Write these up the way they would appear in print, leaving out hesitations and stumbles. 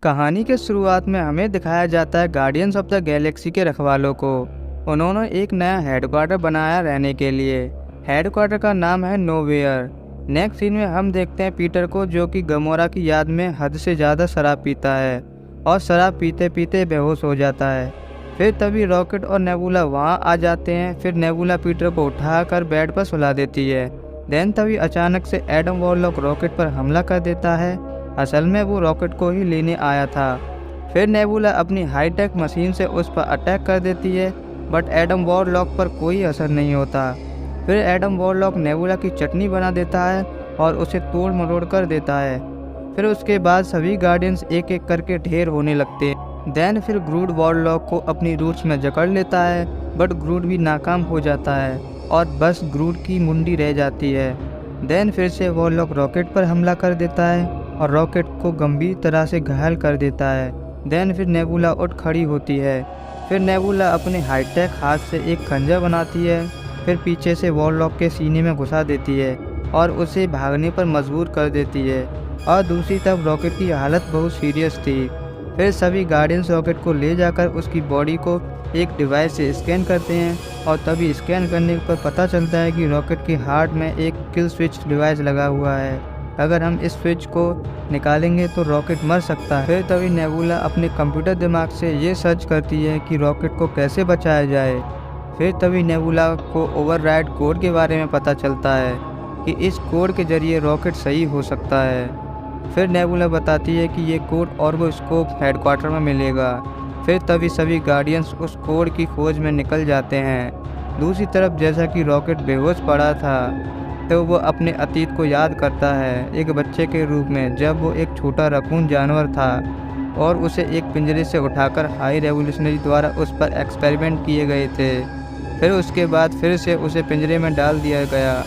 कहानी के शुरुआत में हमें दिखाया जाता है गार्डियंस ऑफ द गैलेक्सी के रखवालों को। उन्होंने एक नया हेडक्वार्टर बनाया रहने के लिए। हेडक्वार्टर का नाम है नोवेयर। नेक्स्ट सीन में हम देखते हैं पीटर को, जो कि गमोरा की याद में हद से ज़्यादा शराब पीता है और शराब पीते पीते बेहोश हो जाता है। फिर तभी रॉकेट और नेबुला वहाँ आ जाते हैं। फिर नेबुला पीटर को उठाकर बेड पर सुला देती है। देन तभी अचानक से एडम वॉरलॉक रॉकेट पर हमला कर देता है। असल में वो रॉकेट को ही लेने आया था। फिर नेबुला अपनी हाईटेक मशीन से उस पर अटैक कर देती है, बट एडम वॉरलॉक पर कोई असर नहीं होता। फिर एडम वॉरलॉक नेबुला की चटनी बना देता है और उसे तोड़ मरोड़ कर देता है। फिर उसके बाद सभी गार्डियंस एक एक करके ढेर होने लगते हैं। देन फिर ग्रूड वॉरलॉक को अपनी रूट्स में जकड़ लेता है, बट ग्रूड भी नाकाम हो जाता है और बस ग्रूड की मुंडी रह जाती है। देन फिर से वॉरलॉक रॉकेट पर हमला कर देता है और रॉकेट को गंभीर तरह से घायल कर देता है। देन फिर नेबुला उठ खड़ी होती है। फिर नेबुला अपने हाईटेक हाथ से एक खंजर बनाती है। फिर पीछे से वॉरलॉक के सीने में घुसा देती है और उसे भागने पर मजबूर कर देती है। और दूसरी तरफ रॉकेट की हालत बहुत सीरियस थी। फिर सभी गार्डियंस रॉकेट को ले जाकर उसकी बॉडी को एक डिवाइस से स्कैन करते हैं और तभी स्कैन करने पर पता चलता है कि रॉकेट के हार्ट में एक किल स्विच डिवाइस लगा हुआ है। अगर हम इस स्विच को निकालेंगे तो रॉकेट मर सकता है। फिर तभी नेबुला अपने कंप्यूटर दिमाग से ये सर्च करती है कि रॉकेट को कैसे बचाया जाए। फिर तभी नेबुला को ओवरराइड कोड के बारे में पता चलता है कि इस कोड के जरिए रॉकेट सही हो सकता है। फिर नेबुला बताती है कि ये कोड ऑर्गोस्कोप हेडक्वार्टर में मिलेगा। फिर तभी सभी गार्डियंस उस कोड की खोज में निकल जाते हैं। दूसरी तरफ जैसा कि रॉकेट बेहोश पड़ा था, तो वो अपने अतीत को याद करता है एक बच्चे के रूप में, जब वो एक छोटा रकून जानवर था और उसे एक पिंजरे से उठाकर हाई रेवोल्यूशनरी द्वारा उस पर एक्सपेरिमेंट किए गए थे। फिर उसके बाद फिर से उसे पिंजरे में डाल दिया गया।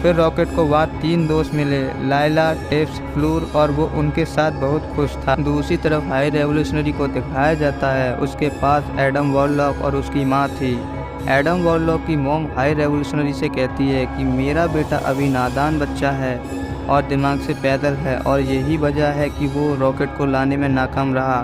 फिर रॉकेट को वहाँ 3 दोस्त मिले, लाइला, टेप्स, फ्लूर, और वो उनके साथ बहुत खुश था। दूसरी तरफ हाई रेवोल्यूशनरी को दिखाया जाता है, उसके पास एडम वॉरलॉक और उसकी माँ थी। एडम वॉरलॉक की मॉम हाई रेवोल्यूशनरी से कहती है कि मेरा बेटा अभी नादान बच्चा है और दिमाग से पैदल है और यही वजह है कि वो रॉकेट को लाने में नाकाम रहा।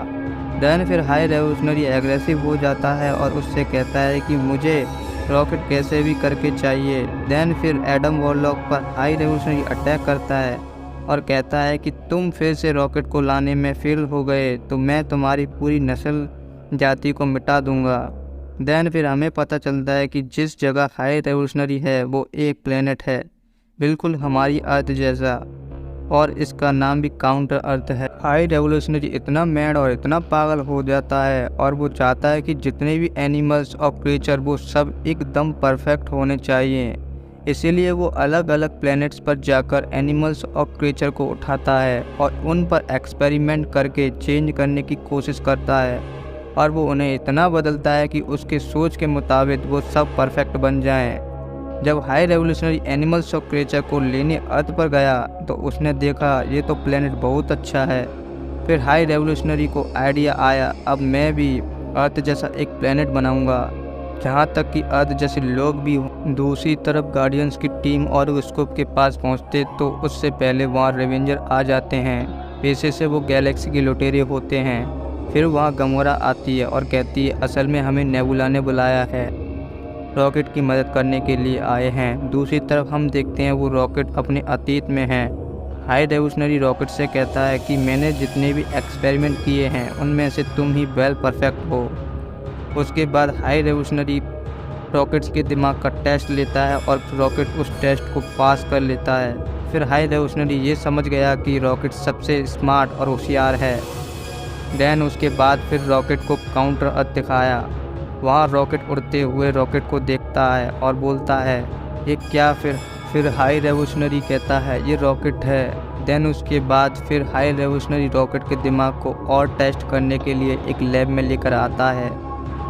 देन फिर हाई रेवोल्यूशनरी एग्रेसिव हो जाता है और उससे कहता है कि मुझे रॉकेट कैसे भी करके चाहिए। देन फिर एडम वॉरलॉक पर हाई रेवोल्यूशनरी अटैक करता है और कहता है कि तुम फिर से रॉकेट को लाने में फेल हो गए तो मैं तुम्हारी पूरी नस्ल जाति को मिटा दूंगा। देन फिर हमें पता चलता है कि जिस जगह हाई रेवोल्यूशनरी है वो एक प्लेनेट है, बिल्कुल हमारी अर्थ जैसा, और इसका नाम भी काउंटर अर्थ है। हाई रेवोल्यूशनरी इतना मैड और इतना पागल हो जाता है और वो चाहता है कि जितने भी एनिमल्स और क्रिएचर वो सब एकदम परफेक्ट होने चाहिए। इसीलिए वो अलग अलग प्लैनेट्स पर जाकर एनिमल्स और क्रिएचर को उठाता है और उन पर एक्सपेरिमेंट करके चेंज करने की कोशिश करता है और वो उन्हें इतना बदलता है कि उसके सोच के मुताबिक वो सब परफेक्ट बन जाएं। जब हाई रेवोल्यूशनरी एनिमल्स और क्रिएचर को लेने अर्थ पर गया तो उसने देखा ये तो प्लेनेट बहुत अच्छा है। फिर हाई रेवोल्यूशनरी को आइडिया आया, अब मैं भी अर्थ जैसा एक प्लेनेट बनाऊंगा जहाँ तक कि अर्थ जैसे लोग भी हों। दूसरी तरफ गार्डियंस की टीम ऑर्गोस्कोप के पास पहुँचते तो उससे पहले वहाँ रेवेंजर आ जाते हैं। पेशे से वो गैलेक्सी के लुटेरे होते हैं। फिर वहाँ गमोरा आती है और कहती है असल में हमें नेबुला ने बुलाया है, रॉकेट की मदद करने के लिए आए हैं। दूसरी तरफ हम देखते हैं वो रॉकेट अपने अतीत में है। हाई रेवोल्यूशनरी रॉकेट से कहता है कि मैंने जितने भी एक्सपेरिमेंट किए हैं उनमें से तुम ही वेल परफेक्ट हो। उसके बाद हाई रेवोल्यूशनरी रॉकेट्स के दिमाग का टेस्ट लेता है और रॉकेट उस टेस्ट को पास कर लेता है। फिर हाई रेवोल्यूशनरी ये समझ गया कि रॉकेट सबसे स्मार्ट और होशियार है। देन उसके बाद फिर रॉकेट को काउंटर अर्थ दिखाया। वहाँ रॉकेट उड़ते हुए रॉकेट को देखता है और बोलता है ये क्या। फिर हाई रेवोल्यूशनरी कहता है ये रॉकेट है। देन उसके बाद फिर हाई रेवोल्यूशनरी रॉकेट के दिमाग को और टेस्ट करने के लिए एक लैब में लेकर आता है।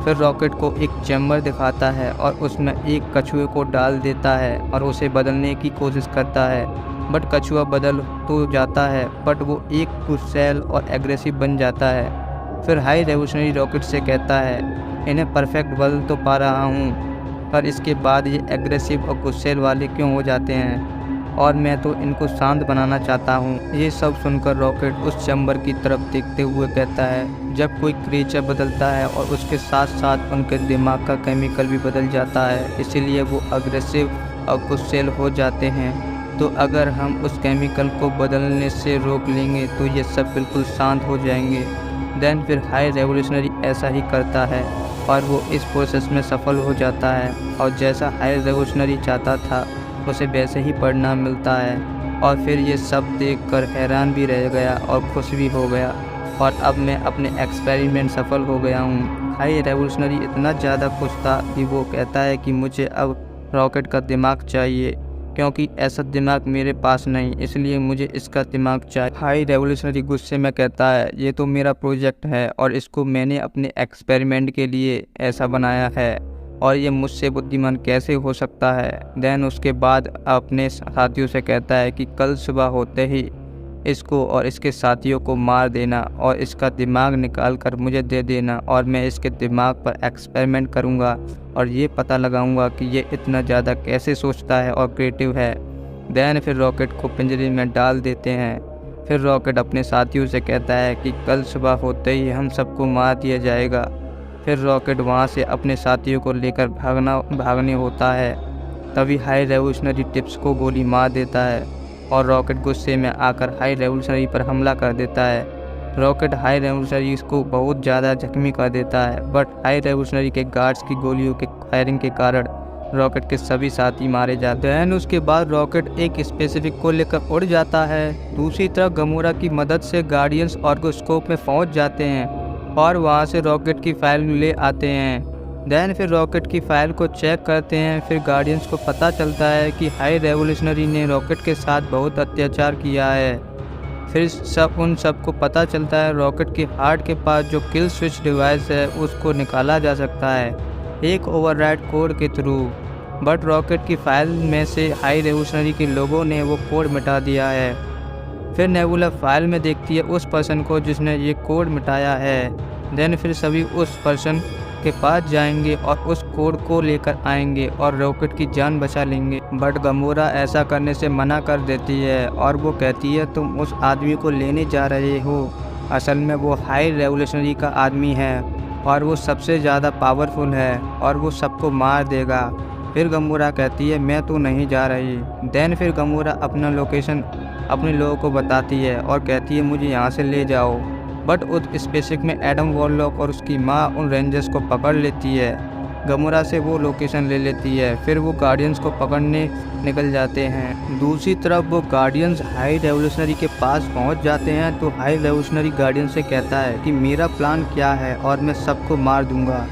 फिर रॉकेट को एक चैम्बर दिखाता है और उसमें एक कछुए को डाल देता है और उसे बदलने की कोशिश करता है, बट कछुआ बदल तो जाता है बट वो एक गुस्सैल और एग्रेसिव बन जाता है। फिर हाई रेवोल्यूशनरी रॉकेट से कहता है इन्हें परफेक्ट बदल तो पा रहा हूँ, पर इसके बाद ये एग्रेसिव और गुस्सेल वाले क्यों हो जाते हैं। और मैं तो इनको शांत बनाना चाहता हूँ। ये सब सुनकर रॉकेट उस चैम्बर की तरफ देखते हुए कहता है, जब कोई क्रीचर बदलता है और उसके साथ साथ उनके दिमाग का केमिकल भी बदल जाता है, इसीलिए वो अग्रेसिव और गुस्सैल हो जाते हैं। तो अगर हम उस केमिकल को बदलने से रोक लेंगे तो ये सब बिल्कुल शांत हो जाएंगे। देन फिर हाई रेवोल्यूशनरी ऐसा ही करता है और वो इस प्रोसेस में सफल हो जाता है और जैसा हाई रेवोल्यूशनरी चाहता था उसे वैसे ही परिणाम मिलता है। और फिर ये सब देखकर हैरान भी रह गया और खुश भी हो गया और अब मैं अपने एक्सपेरिमेंट सफल हो गया हूँ। हाई रेवोल्यूशनरी इतना ज़्यादा खुश था कि वो कहता है कि मुझे अब रॉकेट का दिमाग चाहिए, क्योंकि ऐसा दिमाग मेरे पास नहीं, इसलिए मुझे इसका दिमाग चाहिए। हाई रेवोल्यूशनरी गुस्से में कहता है, ये तो मेरा प्रोजेक्ट है और इसको मैंने अपने एक्सपेरिमेंट के लिए ऐसा बनाया है और ये मुझसे बुद्धिमान कैसे हो सकता है। देन उसके बाद अपने साथियों से कहता है कि कल सुबह होते ही इसको और इसके साथियों को मार देना और इसका दिमाग निकाल कर मुझे दे देना और मैं इसके दिमाग पर एक्सपेरिमेंट करूँगा और ये पता लगाऊंगा कि ये इतना ज़्यादा कैसे सोचता है और क्रिएटिव है। देन फिर रॉकेट को पिंजरे में डाल देते हैं। फिर रॉकेट अपने साथियों से कहता है कि कल सुबह होते ही हम सबको मार दिया जाएगा। फिर रॉकेट वहाँ से अपने साथियों को लेकर भागने होता है। तभी हाई रेवोल्यूशनरी टिप्स को गोली मार देता है और रॉकेट गुस्से में आकर हाई रेवोल्यूशनरी पर हमला कर देता है। रॉकेट हाई रेवोल्यूशनरी को बहुत ज़्यादा जख्मी कर देता है, बट हाई रेवोल्यूशनरी के गार्ड्स की गोलियों के फायरिंग के कारण रॉकेट के सभी साथी मारे जाते हैं। उसके बाद रॉकेट एक स्पेसिफिक को लेकर उड़ जाता है। दूसरी तरफ गमोरा की मदद से गार्डियंस ऑर्गोस्कोप में पहुंच जाते हैं और वहां से रॉकेट की फाइल ले आते हैं। देन फिर रॉकेट की फाइल को चेक करते हैं। फिर गार्डियंस को पता चलता है कि हाई रेवोल्यूशनरी ने रॉकेट के साथ बहुत अत्याचार किया है। फिर उन सबको पता चलता है रॉकेट के हार्ट के पास जो किल स्विच डिवाइस है उसको निकाला जा सकता है एक ओवरराइड कोड के थ्रू, बट रॉकेट की फाइल में से हाई रेवोल्यूशनरी के लोगों ने वो कोड मिटा दिया है। फिर नेबुला फाइल में देखती है उस पर्सन को जिसने ये कोड मिटाया है। देन फिर सभी उस पर्सन के पास जाएंगे और उस कोड को लेकर आएंगे और रॉकेट की जान बचा लेंगे, बट गमोरा ऐसा करने से मना कर देती है और वो कहती है तुम उस आदमी को लेने जा रहे हो, असल में वो हाई रेवोल्यूशनरी का आदमी है और वो सबसे ज़्यादा पावरफुल है और वो सबको मार देगा। फिर गमोरा कहती है मैं तो नहीं जा रही। देन फिर गमोरा अपना लोकेशन अपने लोगों को बताती है और कहती है मुझे यहाँ से ले जाओ, बट उस स्पेसिफिक में एडम वॉरलॉक और उसकी माँ उन रेंजर्स को पकड़ लेती है। गमोरा से वो लोकेशन ले लेती है। फिर वो गार्डियंस को पकड़ने निकल जाते हैं। दूसरी तरफ वो गार्डियंस हाई रेवोल्यूशनरी के पास पहुंच जाते हैं तो हाई रेवोल्यूशनरी गार्डियन से कहता है कि मेरा प्लान क्या है और मैं सबको मार दूंगा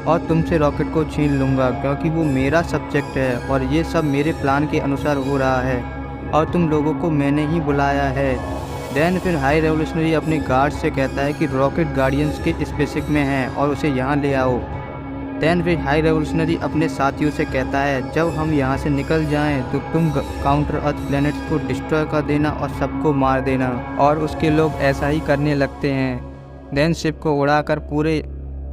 और तुमसे रॉकेट को छीन लूँगा क्योंकि वो मेरा सब्जेक्ट है और ये सब मेरे प्लान के अनुसार हो रहा है और तुम लोगों को मैंने ही बुलाया है। देन फिर हाई रेवोल्यूशनरी अपने गार्ड से कहता है कि रॉकेट गार्डियंस के स्पेसिफिक में है और उसे यहाँ ले आओ। देन फिर हाई रेवोल्यूशनरी अपने साथियों से कहता है जब हम यहाँ से निकल जाएं तो तुम काउंटर अर्थ प्लैनेट्स को डिस्ट्रॉय कर देना और सबको मार देना, और उसके लोग ऐसा ही करने लगते हैं। देन शिप को उड़ाकर पूरे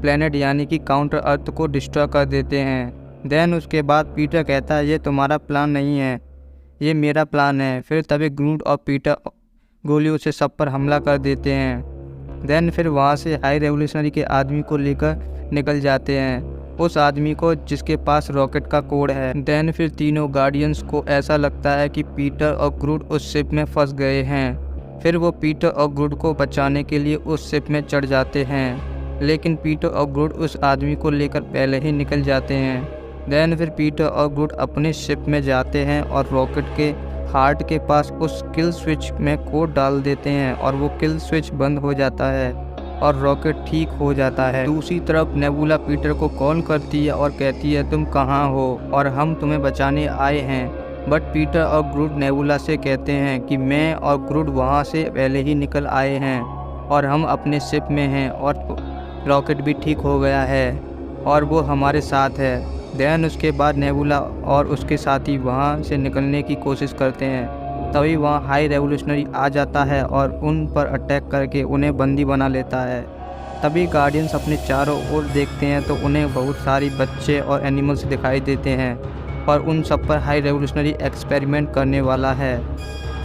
प्लैनेट यानी कि काउंटर अर्थ को डिस्ट्रॉय कर देते हैं। देन उसके बाद पीटर कहता है ये तुम्हारा प्लान नहीं है, ये मेरा प्लान है। फिर तभी ग्रूट और पीटर गोलियों से सब पर हमला कर देते हैं। देन फिर वहाँ से हाई रेवोल्यूशनरी के आदमी को लेकर निकल जाते हैं, उस आदमी को जिसके पास रॉकेट का कोड है। देन फिर तीनों गार्डियंस को ऐसा लगता है कि पीटर और ग्रूट उस शिप में फंस गए हैं। फिर वो पीटर और ग्रूट को बचाने के लिए उस शिप में चढ़ जाते हैं, लेकिन पीटर और ग्रूट उस आदमी को लेकर पहले ही निकल जाते हैं। देन फिर पीटर और ग्रूट अपने शिप में जाते हैं और रॉकेट के हार्ट के पास उस किल स्विच में कोड डाल देते हैं और वो किल स्विच बंद हो जाता है और रॉकेट ठीक हो जाता है। दूसरी तरफ नेबुला पीटर को कॉल करती है और कहती है तुम कहाँ हो और हम तुम्हें बचाने आए हैं, बट पीटर और ग्रूट नेबुला से कहते हैं कि मैं और ग्रूट वहाँ से पहले ही निकल आए हैं और हम अपने शिप में हैं और रॉकेट भी ठीक हो गया है और वो हमारे साथ है। देन उसके बाद नेबुला और उसके साथी वहाँ से निकलने की कोशिश करते हैं। तभी वहाँ हाई रेवोल्यूशनरी आ जाता है और उन पर अटैक करके उन्हें बंदी बना लेता है। तभी गार्डियंस अपने चारों ओर देखते हैं तो उन्हें बहुत सारी बच्चे और एनिमल्स दिखाई देते हैं। और उन सब पर हाई रेवोल्यूशनरी एक्सपेरिमेंट करने वाला है।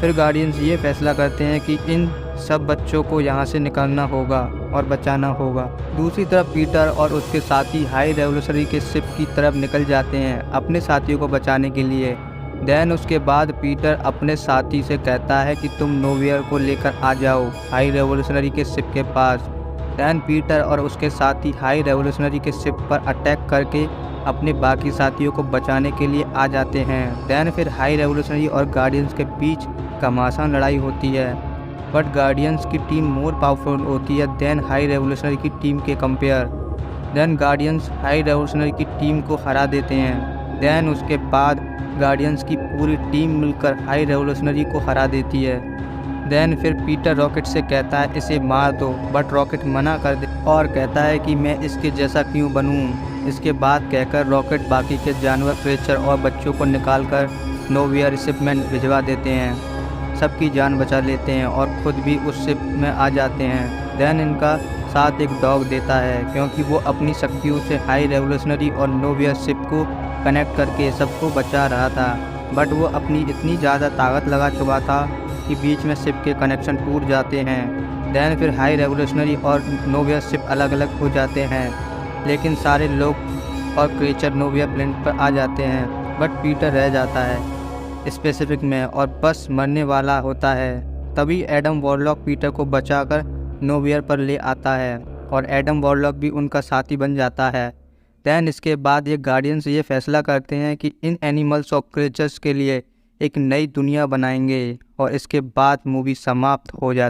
फिर गार्डियंस ये फैसला करते हैं कि इन सब बच्चों को यहाँ से निकालना होगा और बचाना होगा। दूसरी तरफ पीटर और उसके साथी हाई रेवोल्यूशनरी के शिप की तरफ निकल जाते हैं अपने साथियों को बचाने के लिए। देन उसके बाद पीटर अपने साथी से कहता है कि तुम नोवेयर को लेकर आ जाओ हाई रेवोल्यूशनरी के शिप के पास। देन पीटर और उसके साथी हाई रेवोल्यूशनरी के शिप पर अटैक करके अपने बाकी साथियों को बचाने के लिए आ जाते हैं। देन फिर हाई रेवोल्यूशनरी और गार्डियंस के बीच घमासान लड़ाई होती है, बट गार्डियंस की टीम मोर पावरफुल होती है देन हाई रेवोल्यूशनरी की टीम के compare. Then guardians high revolutionary की टीम को हरा देते हैं। देन उसके बाद गार्डियंस की पूरी टीम मिलकर हाई रेवोल्यूशनरी को हरा देती है। देन फिर पीटर रॉकेट से कहता है इसे मार दो, बट रॉकेट मना कर दे और कहता है कि मैं इसके जैसा क्यों बनूं। इसके बाद कहकर रॉकेट बाकी के जानवर, क्रेचर और बच्चों को निकालकर नोवेयर शिप में भिजवा देते हैं। सबकी जान बचा लेते हैं और खुद भी उस शिप में आ जाते हैं। देन इनका साथ एक डॉग देता है क्योंकि वो अपनी शक्तियों से हाई रेवोल्यूशनरी और नोवेयर शिप को कनेक्ट करके सबको बचा रहा था, बट वो अपनी इतनी ज़्यादा ताकत लगा चुका था कि बीच में शिप के कनेक्शन टूट जाते हैं। देन फिर हाई रेवोल्यूशनरी और नोवेयर शिप अलग अलग हो जाते हैं, लेकिन सारे लोग और क्रेचर नोवेयर प्लेनेट पर आ जाते हैं, बट पीटर रह जाता है स्पेसिफिक में और बस मरने वाला होता है। तभी एडम वॉरलॉक पीटर को बचाकर नोवेयर पर ले आता है और एडम वॉरलॉक भी उनका साथी बन जाता है। देन इसके बाद ये गार्डियंस ये फैसला करते हैं कि इन एनिमल्स और क्रिएचर्स के लिए एक नई दुनिया बनाएंगे और इसके बाद मूवी समाप्त हो जाती है।